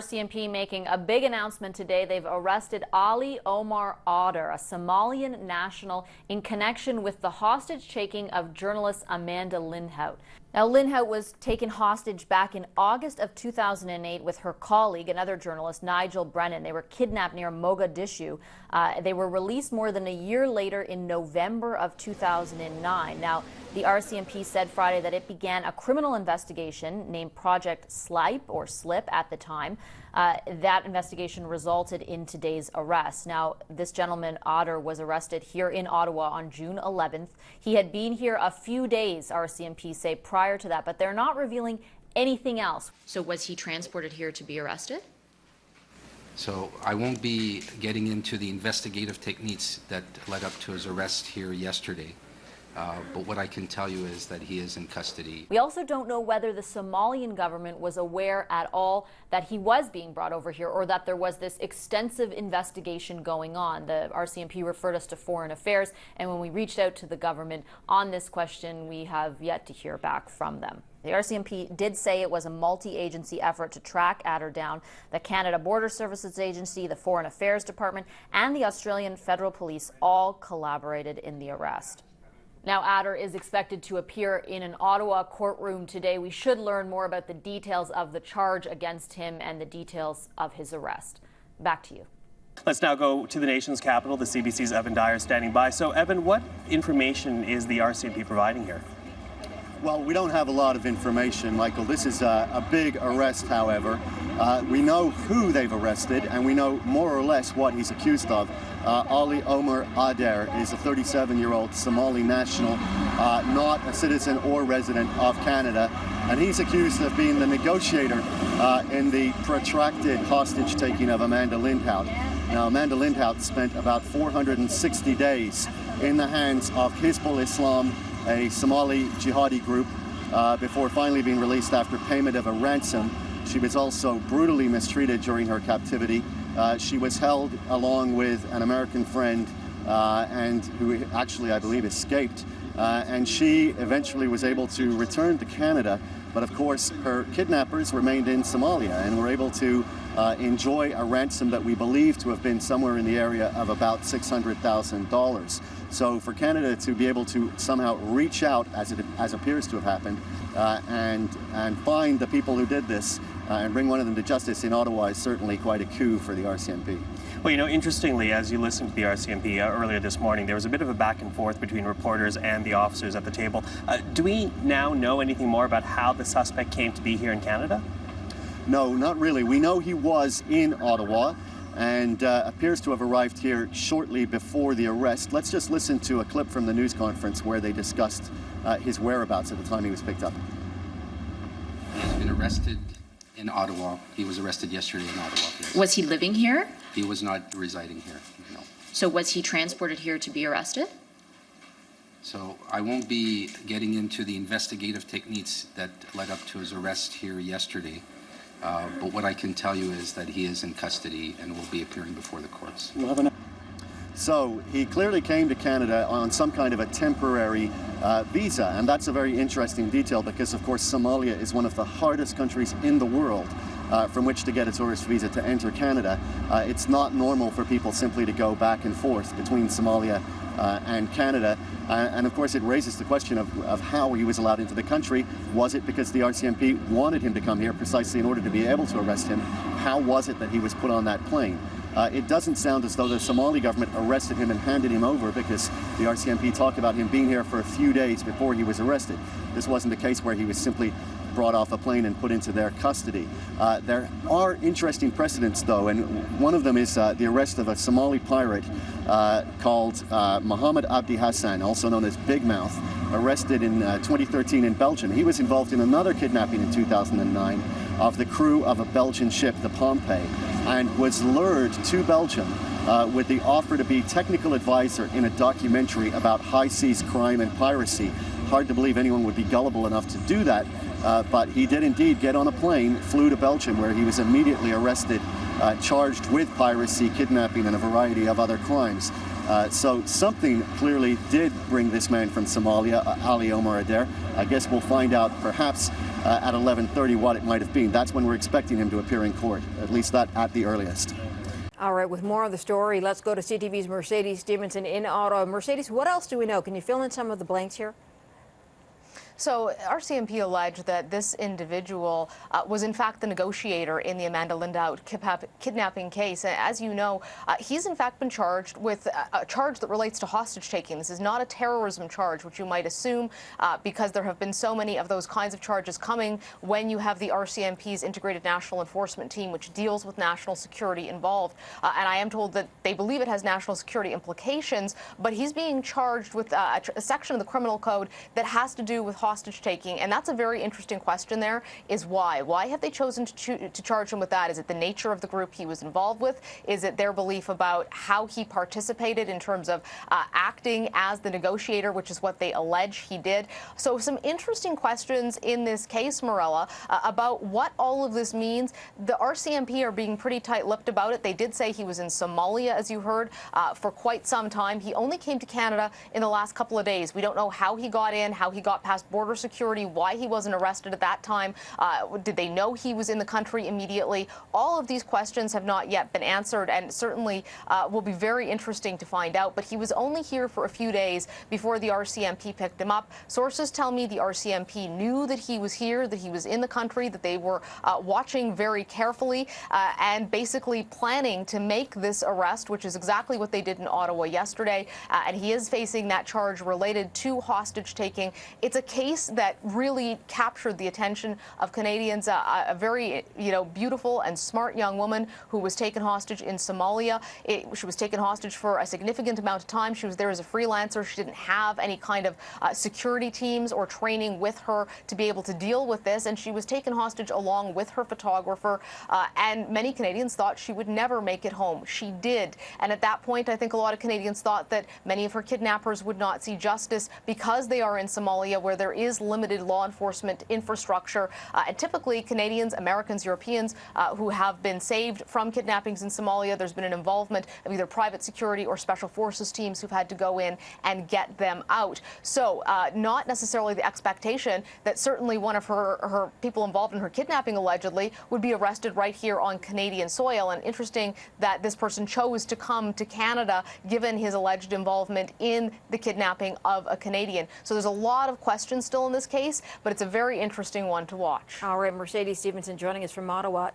RCMP making a big announcement today. They've arrested Ali Omar Adder, a Somalian national, in connection with the hostage-taking of journalist Amanda Lindhout. Now, Lindhout was taken hostage back in August of 2008 with her colleague, another journalist, Nigel Brennan. They were kidnapped near Mogadishu. They were released more than a year later in November of 2009. Now, the RCMP said Friday that it began a criminal investigation named Project Slip at the time. That investigation resulted in today's arrest. Now, this gentleman, Adder, was arrested here in Ottawa on June 11th. He had been here a few days, RCMP say, prior to that, but they're not revealing anything else. So was he transported here to be arrested? So I won't be getting into the investigative techniques that led up to his arrest here yesterday. But what I can tell you is that he is in custody. We also don't know whether the Somalian government was aware at all that he was being brought over here or that there was this extensive investigation going on. The RCMP referred us to Foreign Affairs, and when we reached out to the government on this question, we have yet to hear back from them. The RCMP did say it was a multi-agency effort to track Adder down. The Canada Border Services Agency, the Foreign Affairs Department, and the Australian Federal Police all collaborated in the arrest. Now, Adder is expected to appear in an Ottawa courtroom today. We should learn more about the details of the charge against him and the details of his arrest. Back to you. Let's now go to the nation's capital. The CBC's Evan Dyer standing by. So, Evan, what information is the RCMP providing here? Well, we don't have a lot of information, Michael. This is a big arrest, however. We know who they've arrested, and we know more or less what he's accused of. Ali Omar Adder is a 37-year-old Somali national, not a citizen or resident of Canada, and he's accused of being the negotiator in the protracted hostage-taking of Amanda Lindhout. Now, Amanda Lindhout spent about 460 days in the hands of Hizbul Islam, a Somali jihadi group, before finally being released after payment of a ransom. She was also brutally mistreated during her captivity. She was held along with an American friend and who actually, I believe, escaped. And she eventually was able to return to Canada. But of course, her kidnappers remained in Somalia and were able to enjoy a ransom that we believe to have been somewhere in the area of about $600,000. So for Canada to be able to somehow reach out, as appears to have happened, and find the people who did this and bring one of them to justice in Ottawa is certainly quite a coup for the RCMP. Well, you know, interestingly, as you listened to the RCMP earlier this morning, there was a bit of a back and forth between reporters and the officers at the table. Do we now know anything more about how the suspect came to be here in Canada? No, not really. We know he was in Ottawa and appears to have arrived here shortly before the arrest. Let's just listen to a clip from the news conference where they discussed his whereabouts at the time he was picked up. He has been arrested in Ottawa. He was arrested yesterday in Ottawa. Yes. Was he living here? He was not residing here, no. So was he transported here to be arrested? So I won't be getting into the investigative techniques that led up to his arrest here yesterday. But what I can tell you is that he is in custody and will be appearing before the courts. So he clearly came to Canada on some kind of a temporary visa, and that's a very interesting detail because, of course, Somalia is one of the hardest countries in the world from which to get a tourist visa to enter Canada. It's not normal for people simply to go back and forth between Somalia and Canada. And of course, it raises the question of how he was allowed into the country. Was it because the RCMP wanted him to come here precisely in order to be able to arrest him? How was it that he was put on that plane? It doesn't sound as though the Somali government arrested him and handed him over, because the RCMP talked about him being here for a few days before he was arrested. This wasn't a case where he was simply brought off a plane and put into their custody. There are interesting precedents, though, and one of them is the arrest of a Somali pirate called Mohammed Abdi Hassan, also known as Big Mouth, arrested in 2013 in Belgium. He was involved in another kidnapping in 2009 of the crew of a Belgian ship, the Pompey, and was lured to Belgium with the offer to be technical advisor in a documentary about high seas crime and piracy. Hard to believe anyone would be gullible enough to do that, but he did indeed get on a plane, flew to Belgium, where he was immediately arrested, charged with piracy, kidnapping, and a variety of other crimes. So something clearly did bring this man from Somalia, Ali Omar Adair. I guess we'll find out perhaps at 11:30 what it might have been. That's when we're expecting him to appear in court, at least that at the earliest. All right, with more of the story, let's go to CTV's Mercedes Stevenson in Ottawa. Mercedes, what else do we know? Can you fill in some of the blanks here? So RCMP alleged that this individual was in fact the negotiator in the Amanda Lindhout kidnapping case. And as you know, he's in fact been charged with a charge that relates to hostage taking. This is not a terrorism charge, which you might assume because there have been so many of those kinds of charges coming when you have the RCMP's Integrated National Enforcement Team, which deals with national security involved. And I am told that they believe it has national security implications, but he's being charged with a section of the criminal code that has to do with hostage taking, and that's a very interesting question. There is why have they chosen to charge him with that? Is it the nature of the group he was involved with? Is it their belief about how he participated in terms of acting as the negotiator, which is what they allege he did? So some interesting questions in this case, Morella, about what all of this means. The RCMP are being pretty tight-lipped about it. They did say he was in Somalia, as you heard, for quite some time. He only came to Canada in the last couple of days. We don't know how he got in, how he got past border security, why he wasn't arrested at that time. Did they know he was in the country immediately? All of these questions have not yet been answered, and certainly will be very interesting to find out. But he was only here for a few days before the RCMP picked him up. Sources tell me the RCMP knew that he was here, that he was in the country, that they were watching very carefully and basically planning to make this arrest, which is exactly what they did in Ottawa yesterday. And he is facing that charge related to hostage taking. It's a case that really captured the attention of Canadians. A very, beautiful and smart young woman who was taken hostage in Somalia. She was taken hostage for a significant amount of time. She was there as a freelancer. She didn't have any kind of security teams or training with her to be able to deal with this, and she was taken hostage along with her photographer. And many Canadians thought she would never make it home. She did, and at that point, I think a lot of Canadians thought that many of her kidnappers would not see justice because they are in Somalia, where there is limited law enforcement infrastructure. And typically Canadians, Americans, Europeans who have been saved from kidnappings in Somalia, there's been an involvement of either private security or special forces teams who've had to go in and get them out. So not necessarily the expectation that certainly one of her people involved in her kidnapping allegedly would be arrested right here on Canadian soil. And interesting that this person chose to come to Canada given his alleged involvement in the kidnapping of a Canadian. So there's a lot of questions still in this case, but it's a very interesting one to watch. All right, Mercedes Stevenson joining us from Ottawa. Thank